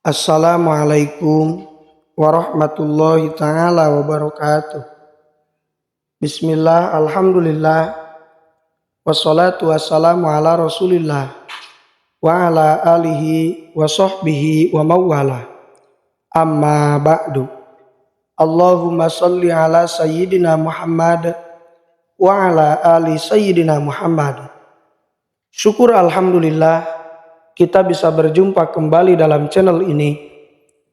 Assalamualaikum warahmatullahi taala wabarakatuh. Bismillah, alhamdulillah, wassalatu wassalamu ala rasulillah wa ala alihi wa sahbihi wa mawala. Amma ba'du. Allahumma salli ala sayyidina Muhammad wa ala ali sayyidina Muhammad. Syukur alhamdulillah kita bisa berjumpa kembali dalam channel ini.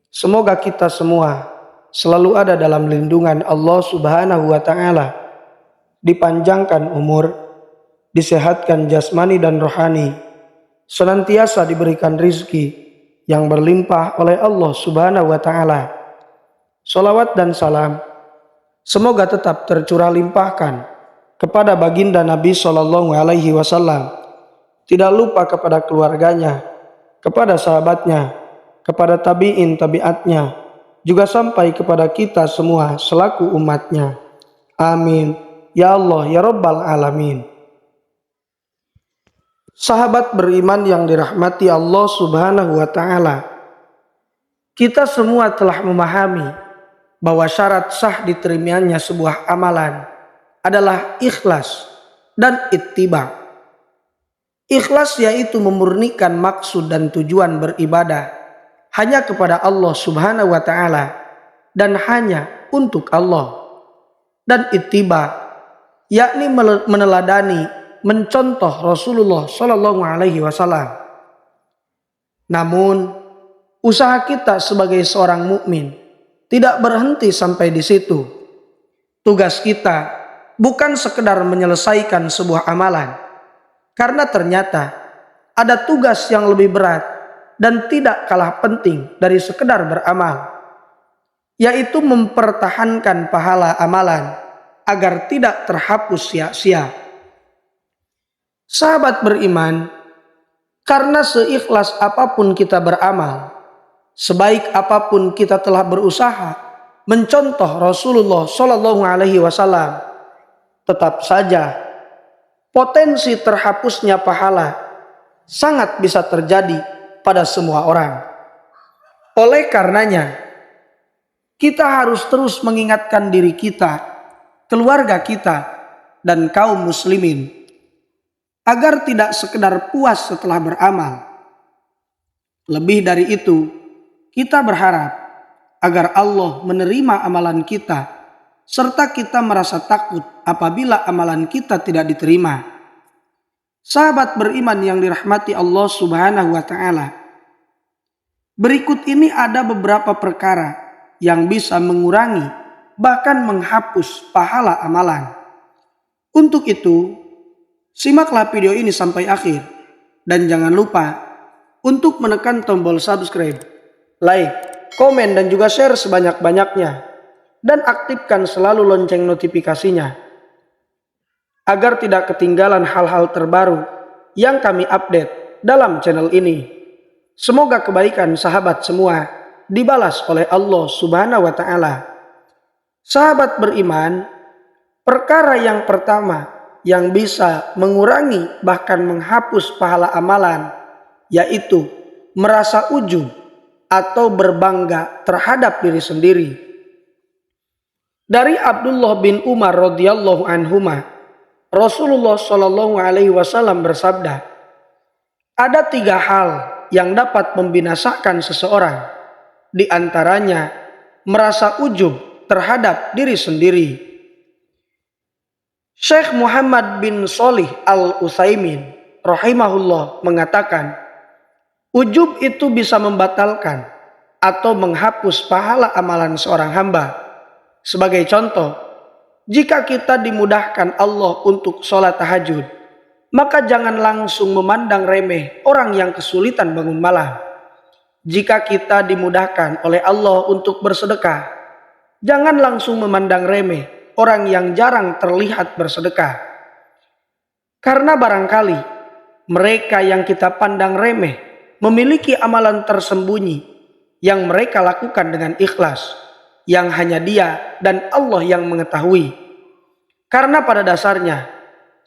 Semoga kita semua selalu ada dalam lindungan Allah Subhanahu wa Ta'ala, dipanjangkan umur, disehatkan jasmani dan rohani, senantiasa diberikan rizki yang berlimpah oleh Allah Subhanahu wa Ta'ala. Salawat dan salam semoga tetap tercurah limpahkan kepada baginda Nabi Shallallahu Alaihi Wasallam. Tidak lupa kepada keluarganya, kepada sahabatnya, kepada tabi'in tabi'atnya, juga sampai kepada kita semua selaku umatnya. Amin. Ya Allah, ya Rabbal Alamin. Sahabat beriman yang dirahmati Allah Subhanahu wa Ta'ala, kita semua telah memahami bahwa syarat sah diterimanya sebuah amalan adalah ikhlas dan ittiba. Ikhlas yaitu memurnikan maksud dan tujuan beribadah hanya kepada Allah Subhanahu wa Ta'ala dan hanya untuk Allah. Dan ittiba yakni meneladani, mencontoh Rasulullah Shallallahu Alaihi Wasallam. Namun usaha kita sebagai seorang mukmin tidak berhenti sampai di situ. Tugas kita bukan sekedar menyelesaikan sebuah amalan, karena ternyata ada tugas yang lebih berat dan tidak kalah penting dari sekedar beramal, yaitu mempertahankan pahala amalan agar tidak terhapus sia-sia. Sahabat beriman, karena seikhlas apapun kita beramal, sebaik apapun kita telah berusaha mencontoh Rasulullah Shallallahu Alaihi Wasallam, tetap saja potensi terhapusnya pahala sangat bisa terjadi pada semua orang. Oleh karenanya, kita harus terus mengingatkan diri kita, keluarga kita, dan kaum muslimin agar tidak sekedar puas setelah beramal. Lebih dari itu, kita berharap agar Allah menerima amalan kita, serta kita merasa takut apabila amalan kita tidak diterima. Sahabat beriman yang dirahmati Allah Subhanahu wa Ta'ala, berikut ini ada beberapa perkara yang bisa mengurangi bahkan menghapus pahala amalan. Untuk itu, simaklah video ini sampai akhir dan jangan lupa untuk menekan tombol subscribe, like, komen dan juga share sebanyak-banyaknya, dan aktifkan selalu lonceng notifikasinya agar tidak ketinggalan hal-hal terbaru yang kami update dalam channel ini. Semoga kebaikan sahabat semua dibalas oleh Allah Subhanahu wa Ta'ala. Sahabat beriman, perkara yang pertama yang bisa mengurangi bahkan menghapus pahala amalan yaitu merasa ujub atau berbangga terhadap diri sendiri. Dari Abdullah bin Umar radhiyallahu anhuma, Rasulullah Shallallahu Alaihi Wasallam bersabda, ada 3 hal yang dapat membinasakan seseorang, di antaranya merasa ujub terhadap diri sendiri. Syekh Muhammad bin Shalih Al-Utsaimin rahimahullah mengatakan, ujub itu bisa membatalkan atau menghapus pahala amalan seorang hamba. Sebagai contoh, jika kita dimudahkan Allah untuk sholat tahajud, maka jangan langsung memandang remeh orang yang kesulitan bangun malam. Jika kita dimudahkan oleh Allah untuk bersedekah, jangan langsung memandang remeh orang yang jarang terlihat bersedekah. Karena barangkali mereka yang kita pandang remeh memiliki amalan tersembunyi yang mereka lakukan dengan ikhlas, yang hanya Dia dan Allah yang mengetahui. Karena pada dasarnya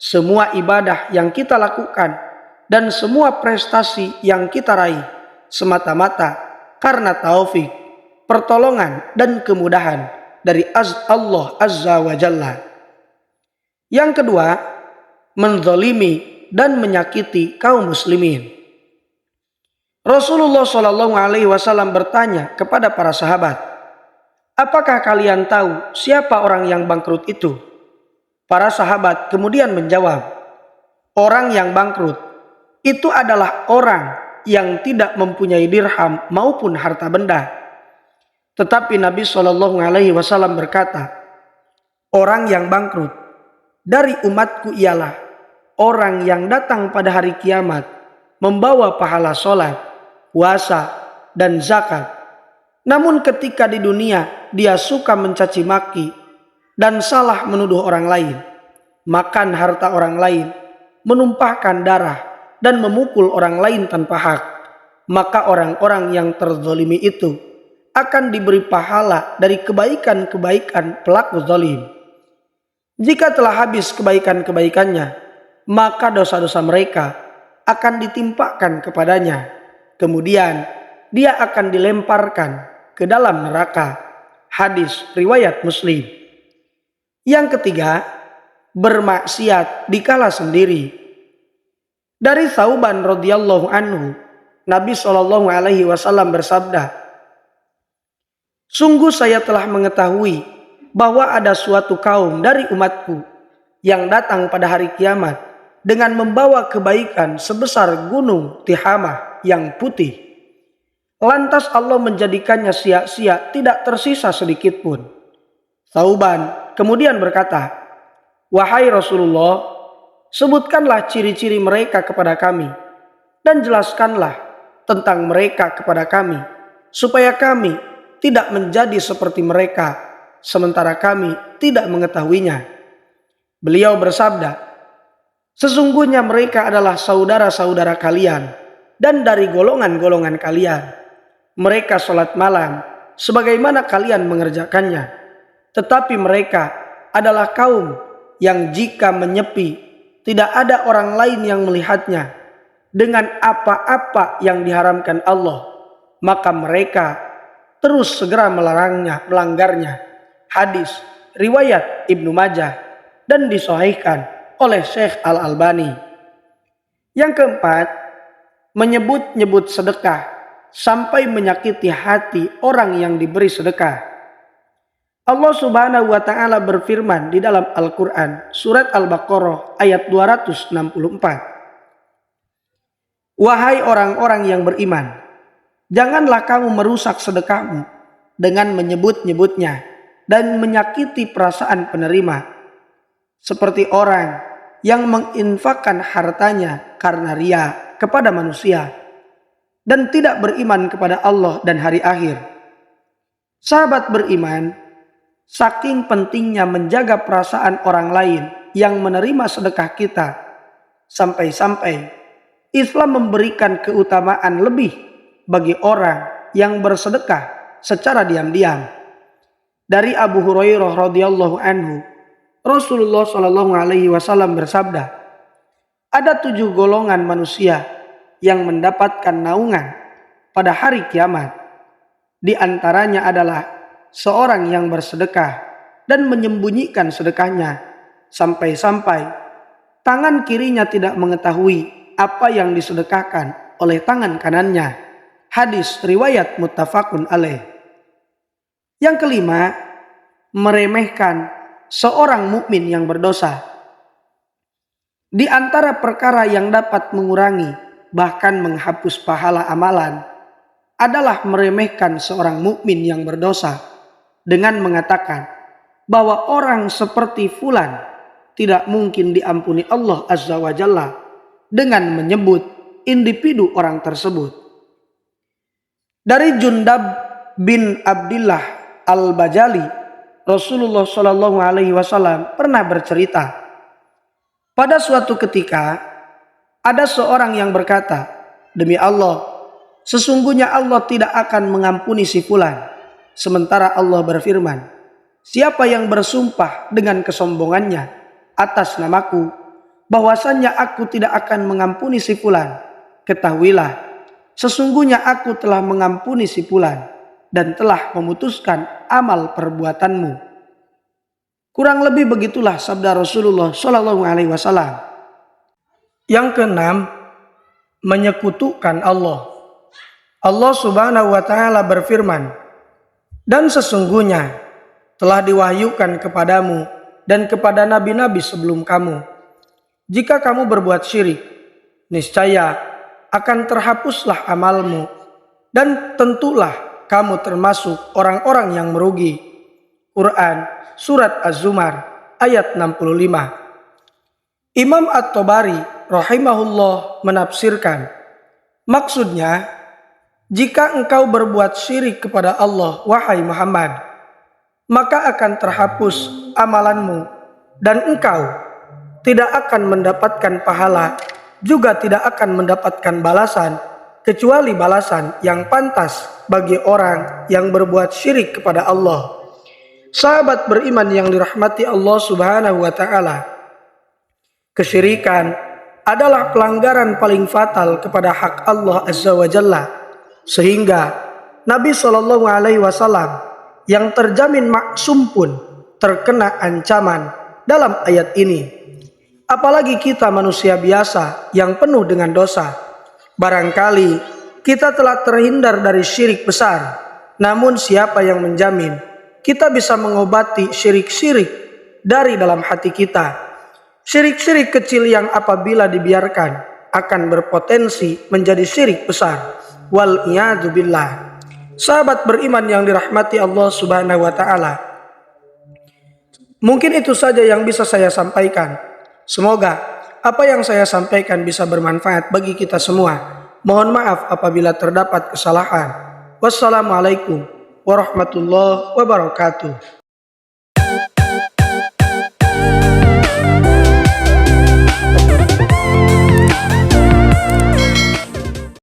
semua ibadah yang kita lakukan dan semua prestasi yang kita raih semata-mata karena taufik, pertolongan dan kemudahan dari Allah Azza wa Jalla. Yang kedua, menzalimi dan menyakiti kaum muslimin. Rasulullah Shallallahu Alaihi Wasallam bertanya kepada para sahabat, apakah kalian tahu siapa orang yang bangkrut itu? Para sahabat kemudian menjawab, orang yang bangkrut itu adalah orang yang tidak mempunyai dirham maupun harta benda. Tetapi Nabi Shallallahu Alaihi Wasallam berkata, orang yang bangkrut dari umatku ialah orang yang datang pada hari kiamat membawa pahala sholat, puasa, dan zakat. Namun ketika di dunia dia suka mencaci maki dan salah menuduh orang lain, makan harta orang lain, menumpahkan darah, dan memukul orang lain tanpa hak, maka orang-orang yang terzalimi itu akan diberi pahala dari kebaikan-kebaikan pelaku zalim. Jika telah habis kebaikan-kebaikannya, maka dosa-dosa mereka akan ditimpakan kepadanya. Kemudian dia akan dilemparkan ke dalam neraka. Hadis riwayat Muslim. Yang ketiga, bermaksiat dikala sendiri. Dari Thauban radhiyallahu anhu, Nabi Shallallahu Alaihi Wasallam bersabda, sungguh saya telah mengetahui bahwa ada suatu kaum dari umatku yang datang pada hari kiamat dengan membawa kebaikan sebesar gunung Tihamah yang putih. Lantas Allah menjadikannya sia-sia, tidak tersisa sedikit pun. Thauban kemudian berkata, wahai Rasulullah, sebutkanlah ciri-ciri mereka kepada kami dan jelaskanlah tentang mereka kepada kami, supaya kami tidak menjadi seperti mereka, sementara kami tidak mengetahuinya. Beliau bersabda, sesungguhnya mereka adalah saudara-saudara kalian dan dari golongan-golongan kalian. Mereka sholat malam sebagaimana kalian mengerjakannya. Tetapi mereka adalah kaum yang jika menyepi tidak ada orang lain yang melihatnya dengan apa-apa yang diharamkan Allah, maka mereka terus segera melanggarnya. Hadis riwayat Ibnu Majah dan disahihkan oleh Syekh Al-Albani. Yang keempat, menyebut-nyebut sedekah sampai menyakiti hati orang yang diberi sedekah. Allah Subhanahu wa taala berfirman di dalam Al-Qur'an surat Al-Baqarah ayat 264. Wahai orang-orang yang beriman, janganlah kamu merusak sedekahmu dengan menyebut-nyebutnya dan menyakiti perasaan penerima, seperti orang yang menginfakkan hartanya karena ria kepada manusia dan tidak beriman kepada Allah dan hari akhir. Sahabat beriman, saking pentingnya menjaga perasaan orang lain yang menerima sedekah kita, sampai-sampai Islam memberikan keutamaan lebih bagi orang yang bersedekah secara diam-diam. Dari Abu Hurairah radhiyallahu anhu, Rasulullah Shallallahu Alaihi Wasallam bersabda, ada 7 golongan manusia yang mendapatkan naungan pada hari kiamat. Di antaranya adalah seorang yang bersedekah dan menyembunyikan sedekahnya sampai-sampai tangan kirinya tidak mengetahui apa yang disedekahkan oleh tangan kanannya. Hadis riwayat muttafaqun alaih. Yang kelima, meremehkan seorang mukmin yang berdosa. Di antara perkara yang dapat mengurangi bahkan menghapus pahala amalan adalah meremehkan seorang mukmin yang berdosa dengan mengatakan bahwa orang seperti fulan tidak mungkin diampuni Allah Azza wa Jalla dengan menyebut individu orang tersebut. Dari Jundab bin Abdillah Al-Bajali, Rasulullah Shallallahu Alaihi Wasallam pernah bercerita, pada suatu ketika ada seorang yang berkata, demi Allah, sesungguhnya Allah tidak akan mengampuni si fulan. Sementara Allah berfirman, siapa yang bersumpah dengan kesombongannya atas namaku, bahwasannya aku tidak akan mengampuni si fulan, ketahuilah, sesungguhnya aku telah mengampuni si fulan dan telah memutuskan amal perbuatanmu. Kurang lebih begitulah sabda Rasulullah Shallallahu Alaihi Wasallam. Yang keenam, menyekutukan Allah. Allah Subhanahu wa Ta'ala berfirman, "Dan sesungguhnya telah diwahyukan kepadamu dan kepada nabi-nabi sebelum kamu, jika kamu berbuat syirik, niscaya akan terhapuslah amalmu, dan tentulah kamu termasuk orang-orang yang merugi." Quran Surat Az-Zumar ayat 65. Imam At-Tabari rahimahullah menafsirkan, maksudnya, jika engkau berbuat syirik kepada Allah, wahai Muhammad, maka akan terhapus amalanmu dan engkau tidak akan mendapatkan pahala, juga tidak akan mendapatkan balasan, kecuali balasan yang pantas bagi orang yang berbuat syirik kepada Allah. Sahabat beriman yang dirahmati Allah Subhanahu wa Ta'ala, kesyirikan adalah pelanggaran paling fatal kepada hak Allah Azza wa Jalla, sehingga Nabi Shallallahu Alaihi Wasallam yang terjamin maksum pun terkena ancaman dalam ayat ini. Apalagi kita manusia biasa yang penuh dengan dosa. Barangkali kita telah terhindar dari syirik besar, namun siapa yang menjamin kita bisa mengobati syirik-syirik dari dalam hati kita? Syirik-syirik kecil yang apabila dibiarkan akan berpotensi menjadi syirik besar. Wal iyadu billah. Sahabat beriman yang dirahmati Allah Subhanahu wa Ta'ala, mungkin itu saja yang bisa saya sampaikan. Semoga apa yang saya sampaikan bisa bermanfaat bagi kita semua. Mohon maaf apabila terdapat kesalahan. Wassalamualaikum warahmatullahi wabarakatuh.